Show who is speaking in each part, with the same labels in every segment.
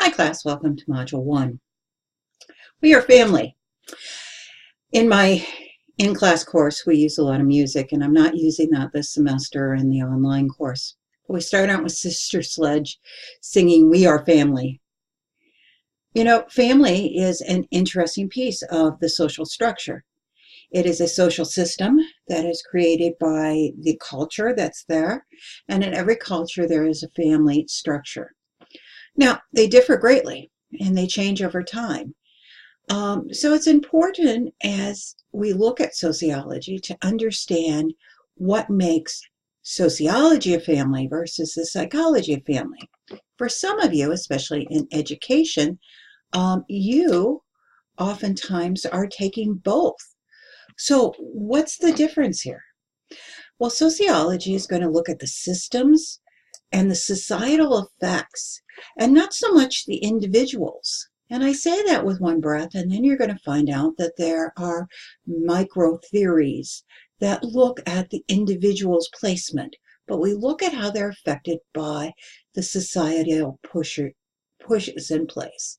Speaker 1: Hi class, welcome to Module 1. We are family. In my in-class course, we use a lot of music, and I'm not using that this semester in the online course. We start out with Sister Sledge singing We Are Family. You know, family is an interesting piece of the social structure. It is a social system that is created by the culture that's there, and in every culture there is a family structure. Now, they differ greatly, and they change over time. So it's important as we look at sociology to understand what makes sociology of family versus the psychology of family. For some of you, especially in education, you oftentimes are taking both. So what's the difference here? Well, sociology is going to look at the systems and the societal effects, and not so much the individuals. And I say that with one breath, and then you're going to find out that there are micro theories that look at the individual's placement, but we look at how they're affected by the societal pushes in place.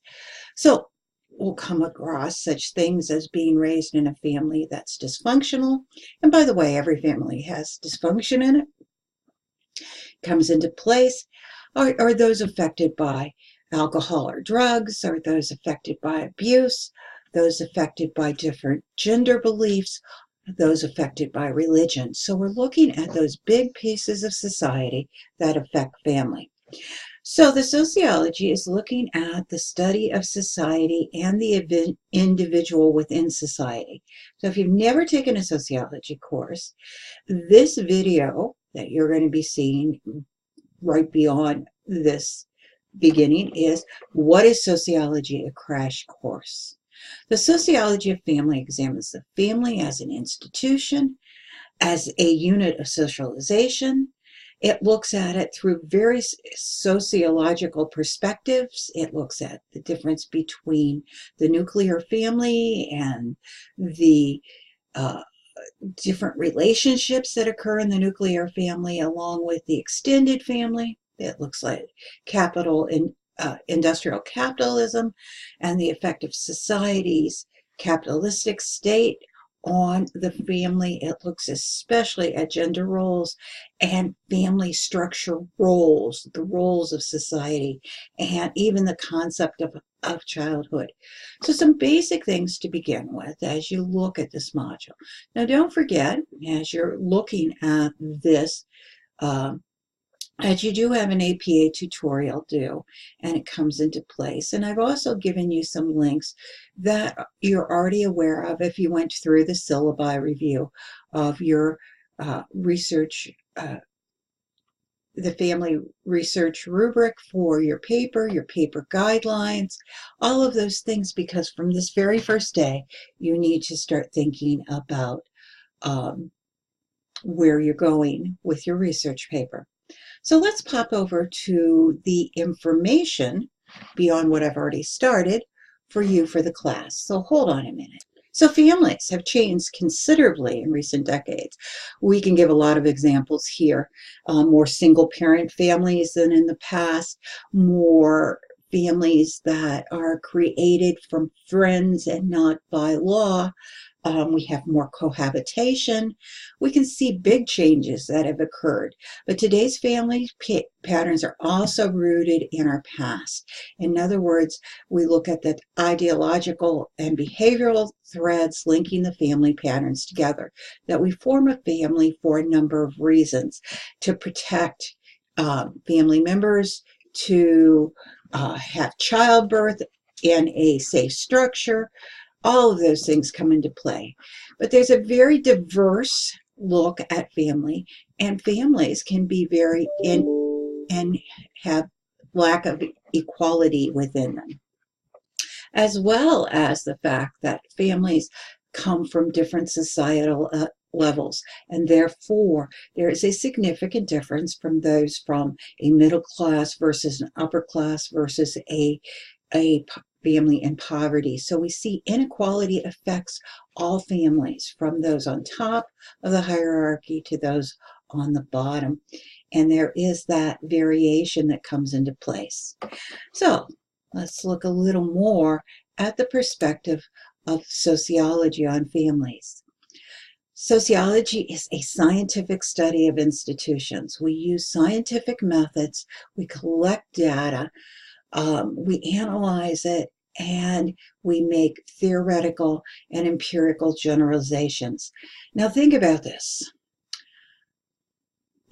Speaker 1: So we'll come across such things as being raised in a family that's dysfunctional. And by the way, every family has dysfunction in it, comes into place. Are those affected by alcohol or drugs? Are those affected by abuse? Those affected by different gender beliefs? Those affected by religion? So we're looking at those big pieces of society that affect family. So the sociology is looking at the study of society and the individual within society. So if you've never taken a sociology course, this video that you're going to be seeing right beyond this beginning is What is Sociology? A Crash Course. The sociology of family examines the family as an institution, as a unit of socialization. It looks at it through very sociological perspectives. It looks at the difference between the nuclear family and the different relationships that occur in the nuclear family, along with the extended family. It looks like industrial capitalism and the effect of society's capitalistic state on the family. It looks especially at gender roles and family structure roles, the roles of society, and even the concept of childhood. So some basic things to begin with as you look at this module. Now don't forget, as you're looking at this, as you do have an APA tutorial due, and it comes into place. And I've also given you some links that you're already aware of if you went through the syllabi review of your research, the family research rubric for your paper guidelines, all of those things, because from this very first day, you need to start thinking about where you're going with your research paper. So let's pop over to the information beyond what I've already started for you for the class. So hold on a minute. So families have changed considerably in recent decades. We can give a lot of examples here. More single parent families than in the past, more families that are created from friends and not by law. We have more cohabitation. We can see big changes that have occurred. But today's family patterns are also rooted in our past. In other words, we look at the ideological and behavioral threads linking the family patterns together, that we form a family for a number of reasons: to protect family members, to have childbirth in a safe structure. All of those things come into play. But there's a very diverse look at family, and families can be very and have lack of equality within them, as well as the fact that families come from different societal levels, and therefore there is a significant difference from those from a middle class versus an upper class versus a family in poverty. So we see inequality affects all families, from those on top of the hierarchy to those on the bottom. And there is that variation that comes into place. So let's look a little more at the perspective of sociology on families. Sociology is a scientific study of institutions. We use scientific methods, we collect data, we analyze it, and we make theoretical and empirical generalizations. Now think about this.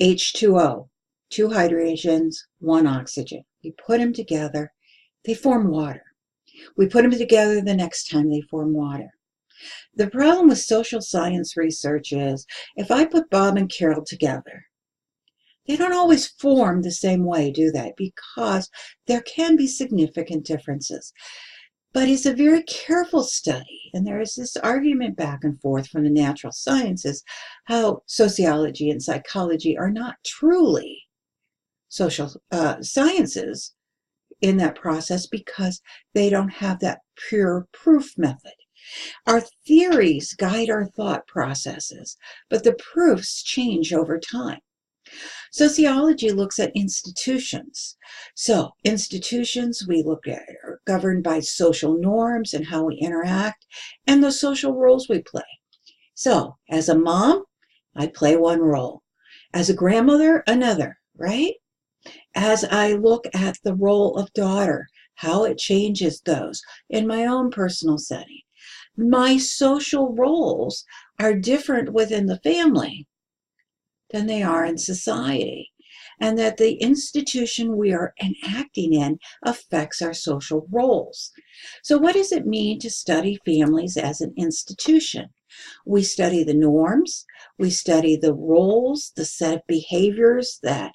Speaker 1: H2O, 2 hydrogens, 1 oxygen. We put them together, they form water. We put them together the next time, they form water. The problem with social science research is if I put Bob and Carol together, they don't always form the same way, do they? Because there can be significant differences. But it's a very careful study, and there is this argument back and forth from the natural sciences how sociology and psychology are not truly social sciences in that process because they don't have that pure proof method. Our theories guide our thought processes, but the proofs change over time. Sociology looks at institutions. So institutions we look at are governed by social norms and how we interact and the social roles we play. So as a mom, I play one role. As a grandmother, another, right? As I look at the role of daughter, how it changes those in my own personal setting. My social roles are different within the family than they are in society, and that the institution we are enacting in affects our social roles. So what does it mean to study families as an institution? We study the norms, we study the roles, the set of behaviors that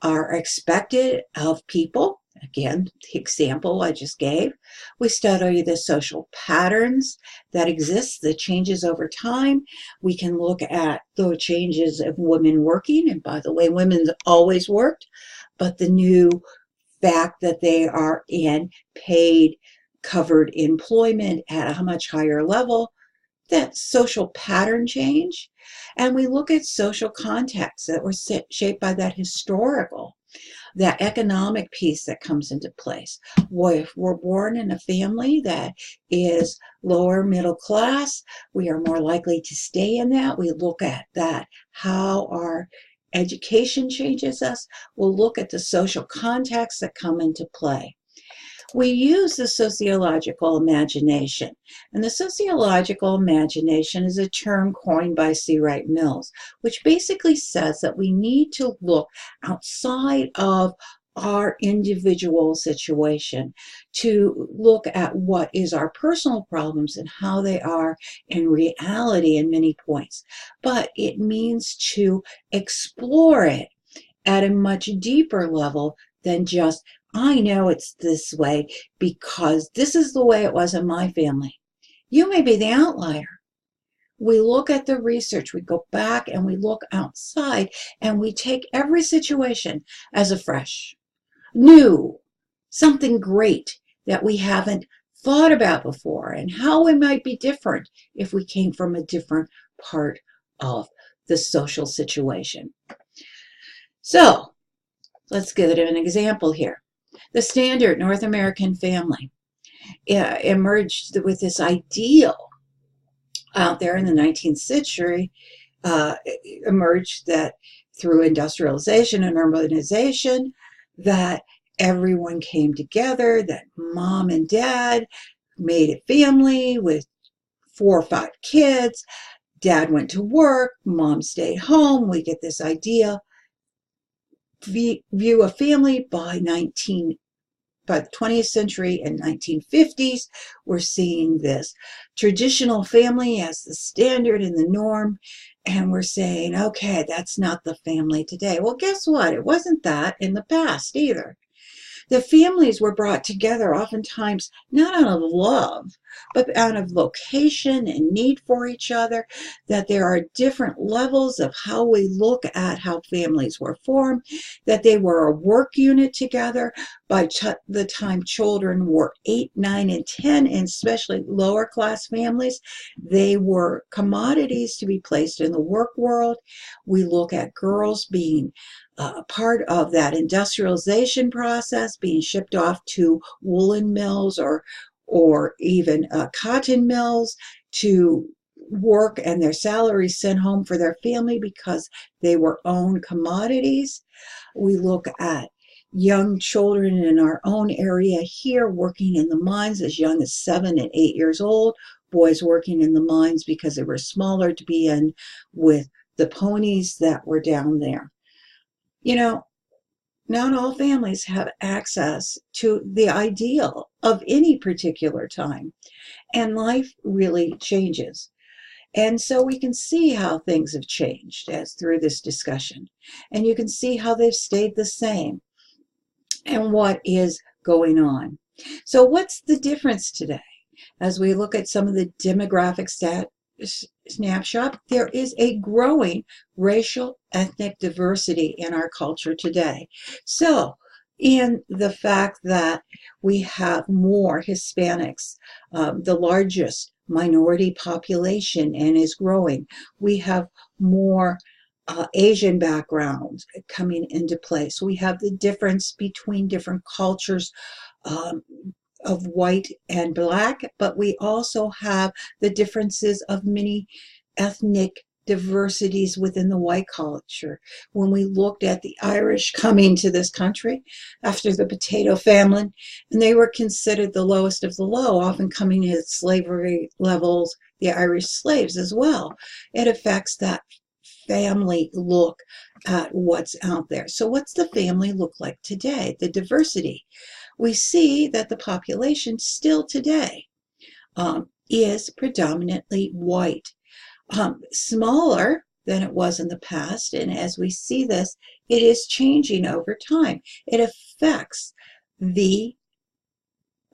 Speaker 1: are expected of people. Again, the example I just gave. We study the social patterns that exist, the changes over time. We can look at the changes of women working, and by the way, women always worked, but the new fact that they are in paid, covered employment at a much higher level, that social pattern change. And we look at social contexts that were shaped by that historical, that economic piece that comes into place. If we're born in a family that is lower middle class, we are more likely to stay in that. We look at that, how our education changes us. We'll look at the social contexts that come into play. We use the sociological imagination, and the sociological imagination is a term coined by C. Wright Mills, which basically says that we need to look outside of our individual situation to look at what is our personal problems and how they are in reality in many points. But it means to explore it at a much deeper level than just, I know it's this way because this is the way it was in my family. You may be the outlier. We look at the research, we go back and we look outside and we take every situation as a fresh, new, something great that we haven't thought about before and how it might be different if we came from a different part of the social situation. So let's give it an example here. The standard North American family emerged with this ideal out there in the 19th century, emerged that through industrialization and urbanization, that everyone came together, that mom and dad made a family with 4 or 5 kids. Dad went to work, mom stayed home. We get this idea, view of family by the 20th century and 1950s. We're seeing this traditional family as the standard and the norm, and we're saying, okay, that's not the family today. Well, guess what? It wasn't that in the past either. The families were brought together oftentimes not out of love, but out of vocation and need for each other, that there are different levels of how we look at how families were formed, that they were a work unit together, By the time children were 8, 9, and 10, and especially lower class families, they were commodities to be placed in the work world. We look at girls being part of that industrialization process, being shipped off to woolen mills or even cotton mills to work, and their salaries sent home for their family because they were owned commodities. We look at young children in our own area here working in the mines as young as 7 and 8 years old, boys working in the mines because they were smaller to be in with the ponies that were down there. You know, not all families have access to the ideal of any particular time, and life really changes. And so we can see how things have changed as through this discussion. And you can see how they've stayed the same and what is going on. So what's the difference today? As we look at some of the demographic snapshot, there is a growing racial ethnic diversity in our culture today. So in the fact that we have more Hispanics, the largest minority population, and is growing. We have more Asian backgrounds coming into place. We have the difference between different cultures of white and black, but we also have the differences of many ethnic diversities within the white culture. When we looked at the Irish coming to this country after the potato famine, and they were considered the lowest of the low, often coming at slavery levels, the Irish slaves as well. It affects that family look at what's out there. So what's the family look like today? The diversity. We see that the population still today is predominantly white. Smaller than it was in the past, and as we see this, it is changing over time. It affects the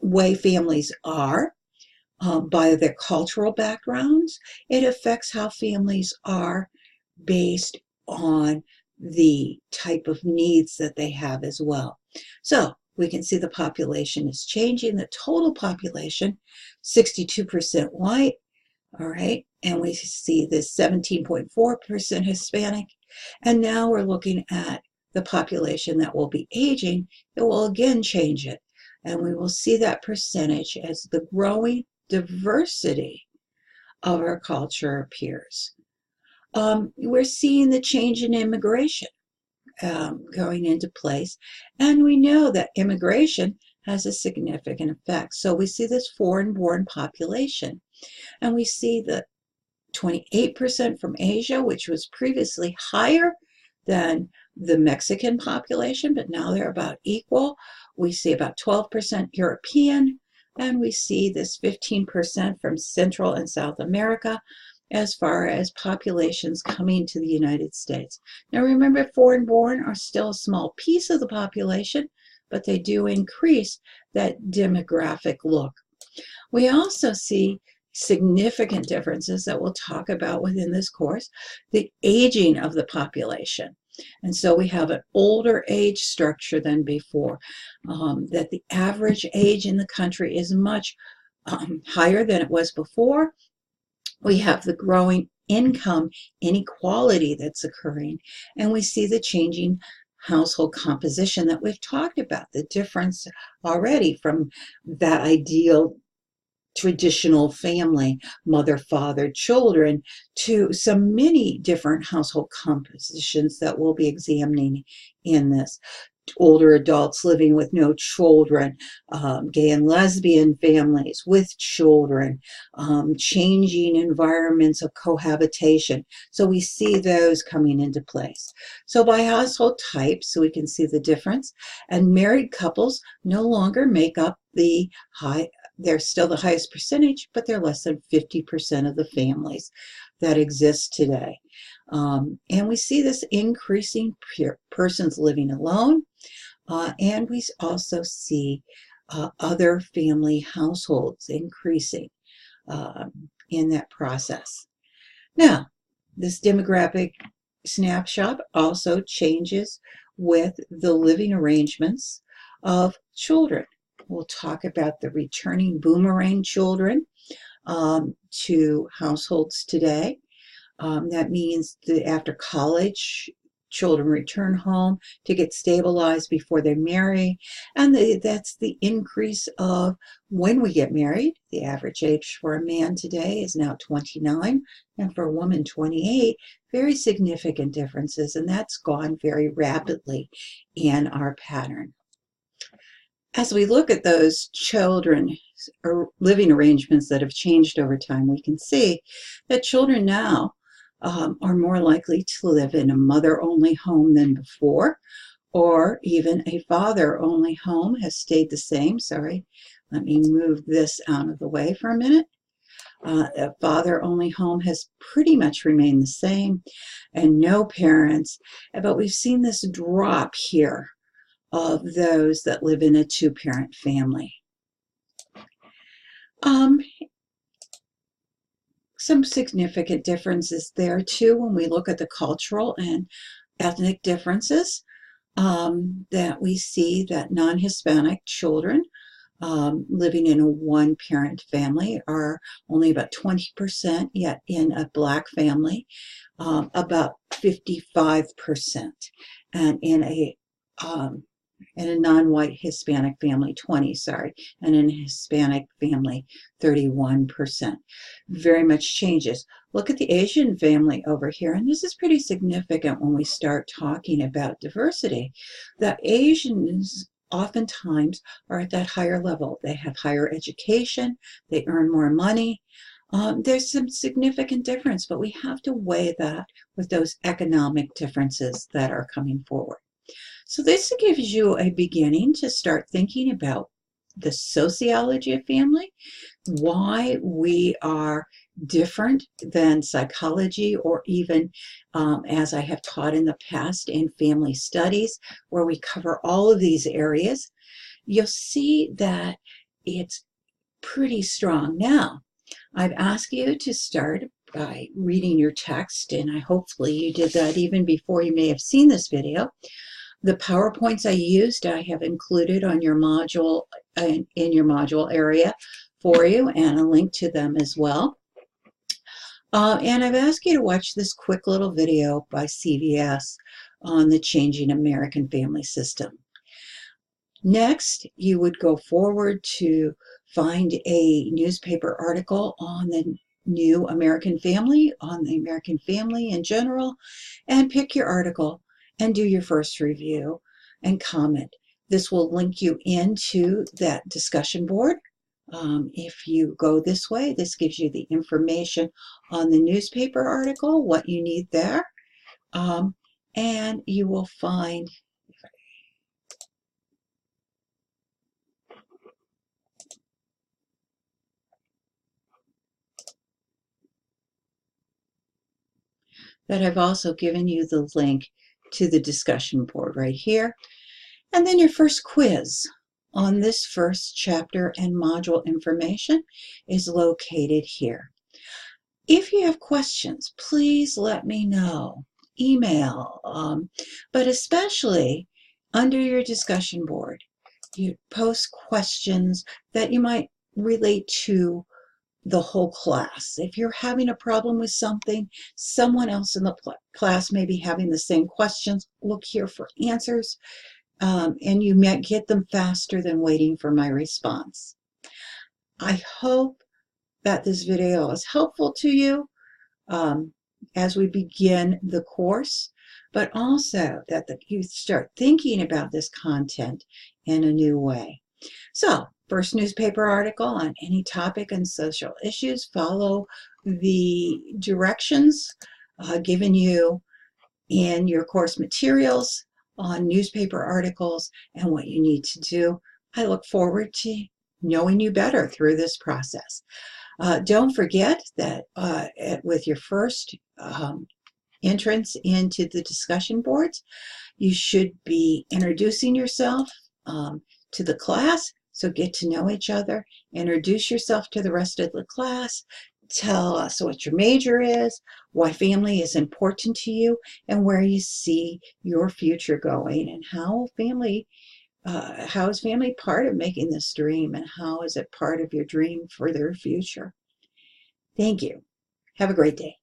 Speaker 1: way families are by their cultural backgrounds. It affects how families are based on the type of needs that they have as well. So we can see the population is changing. The total population, 62% white, all right, and we see this 17.4% Hispanic, and now we're looking at the population that will be aging. It will again change it, and we will see that percentage as the growing diversity of our culture appears. We're seeing the change in immigration going into place, and we know that immigration has a significant effect. So we see this foreign-born population, and we see the 28% from Asia, which was previously higher than the Mexican population, but now they're about equal. We see about 12% European, and we see this 15% from Central and South America as far as populations coming to the United States. Now remember, foreign-born are still a small piece of the population, but they do increase that demographic look. We also see significant differences that we'll talk about within this course, the aging of the population. And so we have an older age structure than before, that the average age in the country is much higher than it was before. We have the growing income inequality that's occurring, and we see the changing household composition that we've talked about, the difference already from that ideal traditional family, mother, father, children, to some many different household compositions that we'll be examining in this. Older adults living with no children, gay and lesbian families with children, changing environments of cohabitation. So we see those coming into place. So by household type, so we can see the difference. And married couples no longer make up the they're still the highest percentage, but they're less than 50% of the families that exist today. And we see this increasing persons living alone, and we also see other family households increasing in that process. Now, this demographic snapshot also changes with the living arrangements of children. We'll talk about the returning boomerang children to households today. That means that after college, children return home to get stabilized before they marry. And that's the increase of when we get married. The average age for a man today is now 29, and for a woman, 28. Very significant differences, and that's gone very rapidly in our pattern. As we look at those children or living arrangements that have changed over time, we can see that children now are more likely to live in a mother-only home than before, or even a father-only home has stayed the same. Sorry, let me move this out of the way for a minute. A father-only home has pretty much remained the same, and no parents, but we've seen this drop here of those that live in a two-parent family. Some significant differences there too when we look at the cultural and ethnic differences, that we see that non-Hispanic children living in a one-parent family are only about 20%, yet in a Black family, about 55%, and in a non-white Hispanic family, 20, sorry, and in a Hispanic family, 31%. Very much changes. Look at the Asian family over here, and this is pretty significant when we start talking about diversity. The Asians oftentimes are at that higher level. They have higher education, they earn more money. There's some significant difference, but we have to weigh that with those economic differences that are coming forward. So this gives you a beginning to start thinking about the sociology of family, why we are different than psychology, or even as I have taught in the past in family studies, where we cover all of these areas. You'll see that it's pretty strong. Now, I've asked you to start by reading your text, and hopefully you did that even before you may have seen this video. The PowerPoints I used, I have included on your module, in your module area for you, and a link to them as well. And I've asked you to watch this quick little video by CVS on the Changing American Family System. Next, you would go forward to find a newspaper article on the new American family, on the American family in general, and pick your article and do your first review and comment. This will link you into that discussion board. If you go this way, this gives you the information on the newspaper article, what you need there, and you will find that I've also given you the link to the discussion board right here. And then your first quiz on this first chapter and module information is located here. If you have questions, please let me know. Email, but especially under your discussion board, you post questions that you might relate to the whole class. If you're having a problem with something, someone else in the class may be having the same questions. Look here for answers, and you might get them faster than waiting for my response. I hope that this video is helpful to you as we begin the course, but also that you start thinking about this content in a new way. So, first newspaper article on any topic and social issues. Follow the directions given you in your course materials on newspaper articles and what you need to do. I look forward to knowing you better through this process. Don't forget that with your first entrance into the discussion boards, you should be introducing yourself to the class. So get to know each other, introduce yourself to the rest of the class, tell us what your major is, why family is important to you, and where you see your future going, and how family How is family part of making this dream, and how is it part of your dream for their future? Thank you. Have a great day.